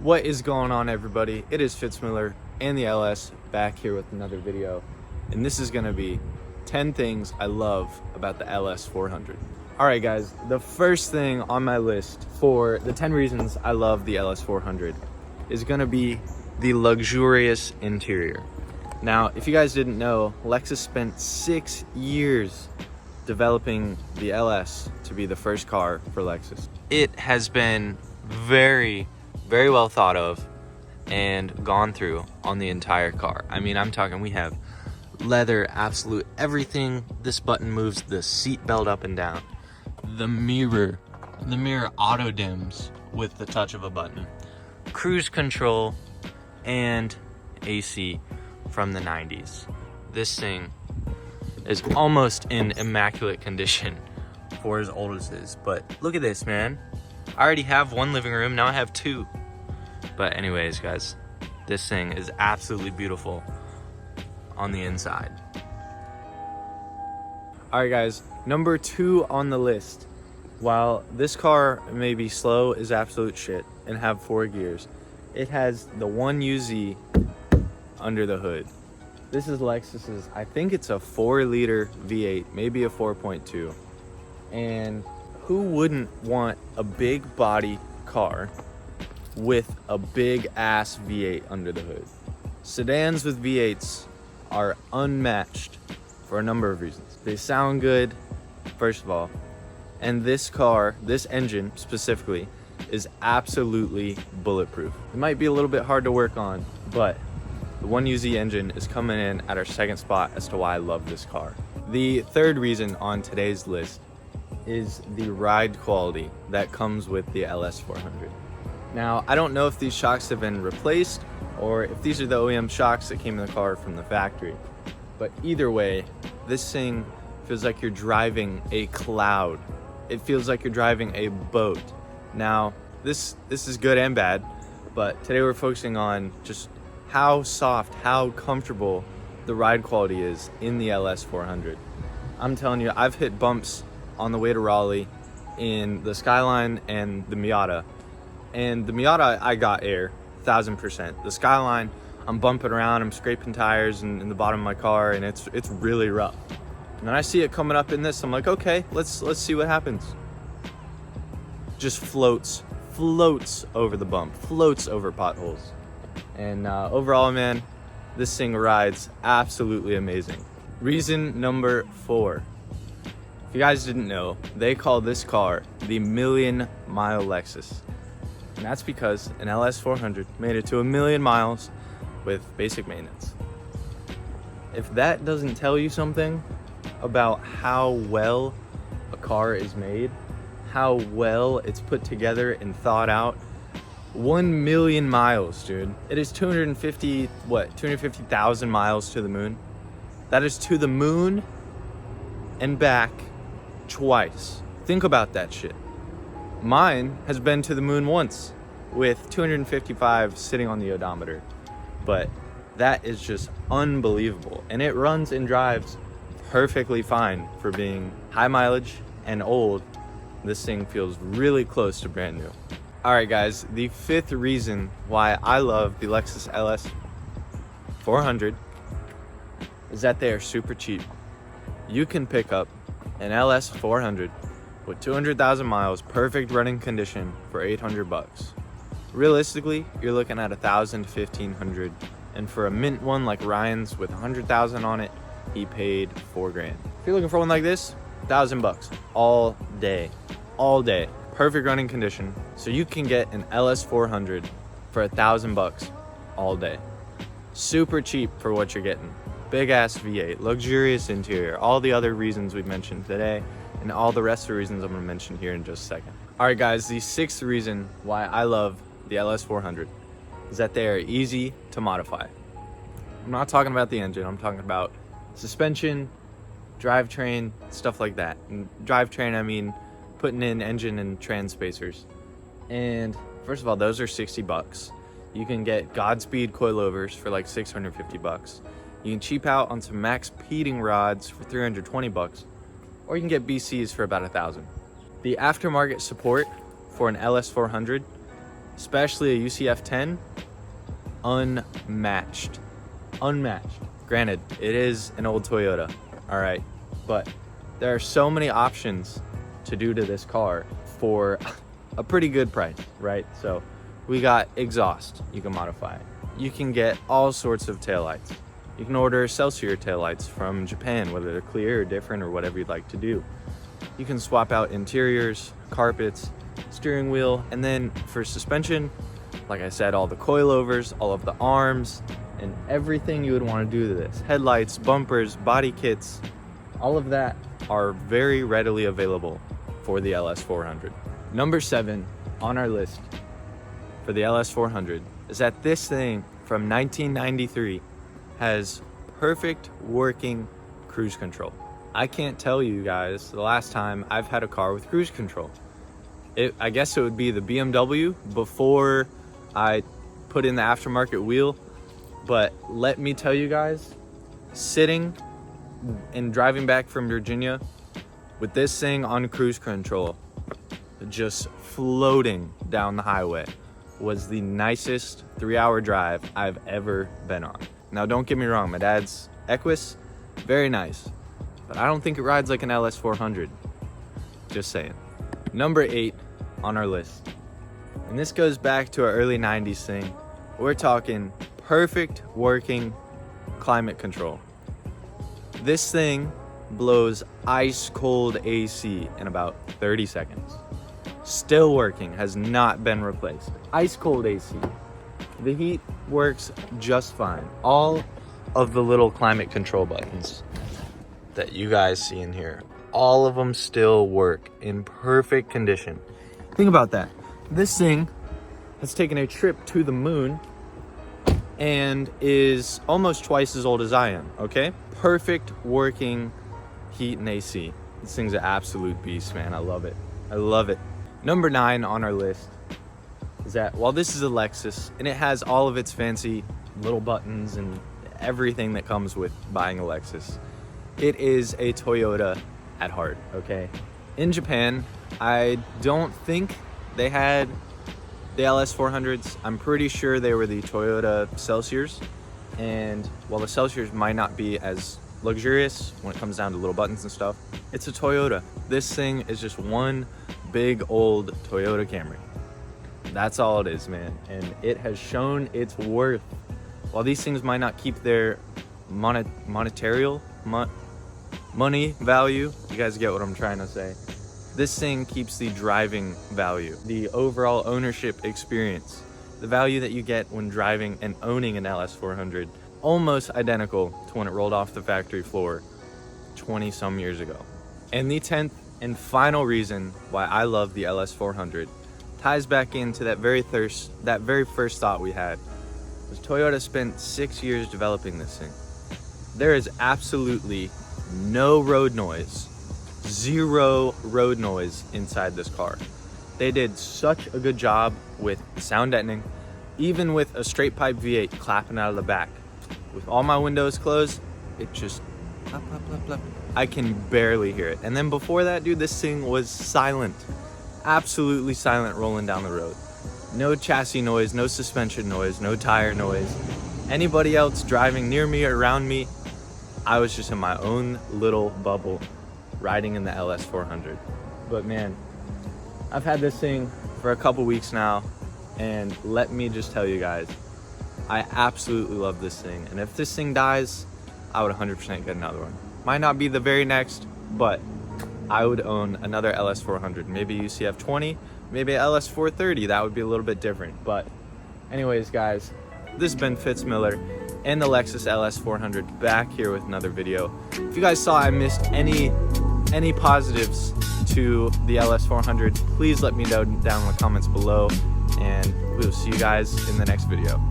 What is going on, everybody? It is Fitz and the LS back here with another video, and this is going to be 10 things I love about the LS400. Alright guys, the first thing on my list for the 10 reasons I love the LS400 is going to be the luxurious interior. Now, if you guys didn't know, Lexus spent 6 years developing the LS to be the first car for Lexus. It has been very well thought of and gone through on the entire car. I mean, I'm talking, we have leather, absolute everything. This button moves the seat belt up and down. The mirror auto dims with the touch of a button. Cruise control and AC from the 90s. This thing is almost in immaculate condition for as old as it is. But look at this, man. I already have one living room, now I have two. But anyways, guys, this thing is absolutely beautiful on the inside. Alright guys, number 2 on the list. While this car may be slow as absolute shit and have 4 gears, it has the 1UZ under the hood. This is Lexus's, I think it's a 4-liter V8, maybe a 4.2. And who wouldn't want a big body car with a big ass V8 under the hood? Sedans with V8s are unmatched for a number of reasons. They sound good, first of all, and this car, this engine specifically, is absolutely bulletproof. It might be a little bit hard to work on, but the 1UZ engine is coming in at our second spot as to why I love this car. The third reason on today's list is the ride quality that comes with the LS400. Now, I don't know if these shocks have been replaced or if these are the OEM shocks that came in the car from the factory. But either way, this thing feels like you're driving a cloud. It feels like you're driving a boat. Now, this is good and bad, but today we're focusing on just how soft, how comfortable the ride quality is in the LS400. I'm telling you, I've hit bumps on the way to Raleigh in the Skyline and the Miata. And the Miata, I got air, 1000%. The Skyline, I'm bumping around, I'm scraping tires in the bottom of my car, and it's really rough. And then I see it coming up in this, I'm like, okay, let's see what happens. Just floats over the bump, floats over potholes. And overall, man, this thing rides absolutely amazing. Reason number 4. If you guys didn't know, they call this car the million-mile Lexus. And that's because an LS400 made it to 1,000,000 miles with basic maintenance. If that doesn't tell you something about how well a car is made, how well it's put together and thought out, 1,000,000 miles, dude. It is 250,000 miles to the moon. That is to the moon and back twice. Think about that shit. Mine has been to the moon once with 255 sitting on the odometer, but that is just unbelievable. And it runs and drives perfectly fine for being high mileage and old. This thing feels really close to brand new. All right, guys, the 5th reason why I love the Lexus LS400 is that they are super cheap. You can pick up an LS400 with 200,000 miles, perfect running condition for $800. Realistically, you're looking at $1,000 to $1,500, and for a mint one like Ryan's with 100,000 on it, he paid $4 grand. If you're looking for one like this, $1,000 all day, perfect running condition. So you can get an LS400 for $1,000 all day. Super cheap for what you're getting. Big ass V8, luxurious interior, all the other reasons we mentioned today, and all the rest of the reasons I'm going to mention here in just a second. All right, guys, the 6th reason why I love the LS400 is that they are easy to modify. I'm not talking about the engine, I'm talking about suspension, drivetrain, stuff like that. And drivetrain, I mean putting in engine and trans spacers. And first of all, those are $60. You can get Godspeed coilovers for like $650. You can cheap out on some max heating rods for $320, or you can get BCs for about $1,000. The aftermarket support for an LS400 especially a UCF 10, unmatched. Granted, it is an old Toyota, all right, but there are so many options to do to this car for a pretty good price, right? So we got exhaust, you can modify. You can get all sorts of taillights. You can order Celsius taillights from Japan, whether they're clear or different or whatever you'd like to do. You can swap out interiors, carpets, steering wheel, and then for suspension, like I said, all the coilovers, all of the arms, and everything you would want to do to this. Headlights, bumpers, body kits, all of that are very readily available for the LS400. Number 7 on our list for the LS400 is that this thing from 1993 has perfect working cruise control. I can't tell you guys the last time I've had a car with cruise control. I guess it would be the BMW before I put in the aftermarket wheel. But let me tell you guys, sitting and driving back from Virginia with this thing on cruise control, just floating down the highway, was the nicest 3-hour drive I've ever been on. Now, don't get me wrong, my dad's Equus, very nice, but I don't think it rides like an LS400. Just saying. Number 8 on our list, and this goes back to our early 90s thing. We're talking perfect working climate control. This thing blows ice cold AC in about 30 seconds. Still working, has not been replaced. Ice cold AC. The heat works just fine. All of the little climate control buttons that you guys see in here, all of them still work in perfect condition. Think about that. This thing has taken a trip to the moon and is almost twice as old as I am, okay? Perfect working heat and AC. This thing's an absolute beast, man. I love it. I love it. Number 9 on our list is that while this is a Lexus and it has all of its fancy little buttons and everything that comes with buying a Lexus, it is a Toyota at heart, okay? In Japan, I don't think they had the LS400s. I'm pretty sure they were the Toyota Celsius, and while the Celsius might not be as luxurious when it comes down to little buttons and stuff, it's a Toyota. This thing is just one big old Toyota Camry. That's all it is, man, and it has shown its worth. While these things might not keep their money value, you guys get what I'm trying to say, this thing keeps the driving value, the overall ownership experience, the value that you get when driving and owning an LS400, almost identical to when it rolled off the factory floor 20 some years ago. And the 10th and final reason why I love the LS400 ties back into that very first thought we had, was Toyota spent 6 years developing this thing. There is absolutely no road noise, 0 road noise inside this car. They did such a good job with sound deadening, even with a straight pipe V8 clapping out of the back. With all my windows closed, it just plop, plop, plop, plop. I can barely hear it. And then before that, dude, this thing was silent, absolutely silent rolling down the road. No chassis noise, no suspension noise, no tire noise. Anybody else driving near me or around me, I was just in my own little bubble riding in the LS400. But man, I've had this thing for a couple weeks now, and let me just tell you guys, I absolutely love this thing. And if this thing dies, I would 100% get another one. Might not be the very next, but I would own another LS400, maybe UCF 20, maybe LS430. That would be a little bit different. But anyways, guys, this has been Fitz Miller and the Lexus LS400 back here with another video. If you guys saw I missed any positives to the LS400, please let me know down in the comments below, and we'll see you guys in the next video.